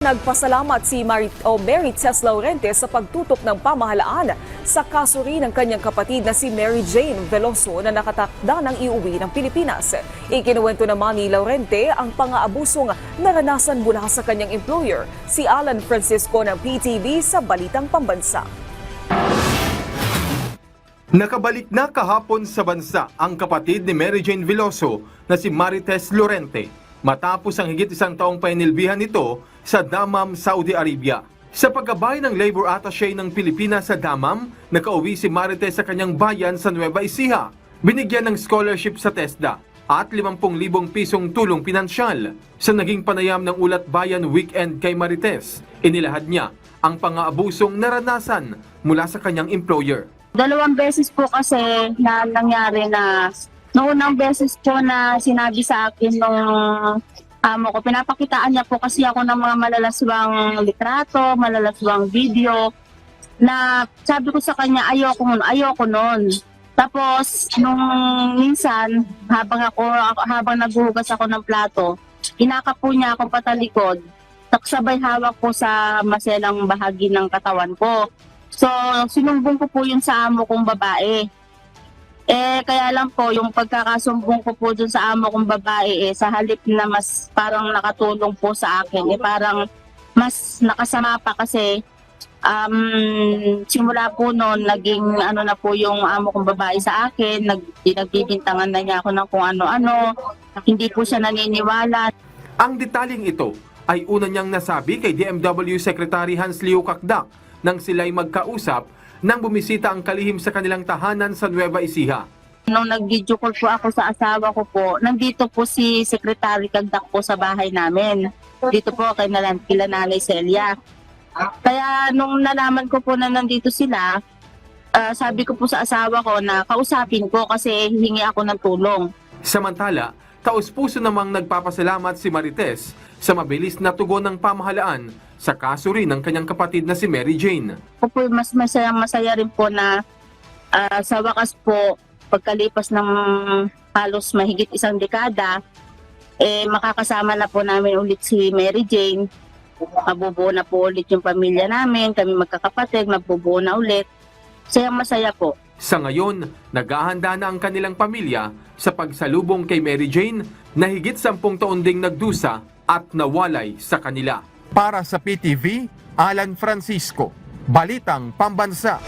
Nagpasalamat si Mary Tess Laurente sa pagtutok ng pamahalaan sa kaso rin ng kanyang kapatid na si Mary Jane Veloso na nakatakda ng iuwi ng Pilipinas. Ikinuwento naman ni Laurente ang pang-aabusong naranasan mula sa kanyang employer, si Alan Francisco ng PTV sa Balitang Pambansa. Nakabalik na kahapon sa bansa ang kapatid ni Mary Jane Veloso na si Mary Tess Laurente matapos ang higit isang taong painilbihan nito sa Dammam, Saudi Arabia. Sa paggabay ng Labor Attaché ng Pilipinas sa Dammam, nakauwi si Mary Tess sa kanyang bayan sa Nueva Ecija. Binigyan ng scholarship sa TESDA at 50,000 pisong tulong pinansyal. Sa naging panayam ng Ulat Bayan Weekend kay Mary Tess, inilahad niya ang pang-aabusong naranasan mula sa kanyang employer. 2 beses po kasi na nangyari na noong unang beses po na sinabi sa akin nung amo ko, pinapakitaan niya po kasi ako ng mga malalaswang litrato, malalaswang video na sabi ko sa kanya ayoko nun. Tapos nung minsan habang naghuhugas ako ng plato, inaka po niya ako patalikod, sabay hawak po sa maselang bahagi ng katawan ko. So, sinumbong ko po yun sa amo kong babae. Kaya lang po, yung pagkakasumbong ko po dun sa amo kong babae, sa halip na mas parang nakatulong po sa akin, parang mas nakasama pa kasi simula po noon, naging na po yung amo kong babae sa akin, nagbibintangan na niya ako ng kung ano-ano, hindi po siya naniniwala. Ang detalyeng ito ay una niyang nasabi kay DMW Secretary Hans Leo Kakdak nang sila'y magkausap nang bumisita ang kalihim sa kanilang tahanan sa Nueva Ecija. Nung nag-video call po ako sa asawa ko po, nandito po si Secretary Kakdak po sa bahay namin. Dito po kila Nanay Celia. Kaya nung nalaman ko po na nandito sila, sabi ko po sa asawa ko na kausapin ko kasi hihingi ako ng tulong. Samantala, taos-puso namang nagpapasalamat si Mary Tess sa mabilis na tugon ng pamahalaan sa kaso rin ng kanyang kapatid na si Mary Jane. Ako po mas masaya rin po na sa wakas po, pagkalipas ng halos mahigit isang dekada, makakasama na po namin ulit si Mary Jane. Mabubuo na po ulit yung pamilya namin, kami magkakapatid, mabubuo na ulit. Masaya po. Sa ngayon, naghahanda na ang kanilang pamilya sa pagsalubong kay Mary Jane na higit 10 taon ding nagdusa at nawalay sa kanila. Para sa PTV, Alan Francisco, Balitang Pambansa.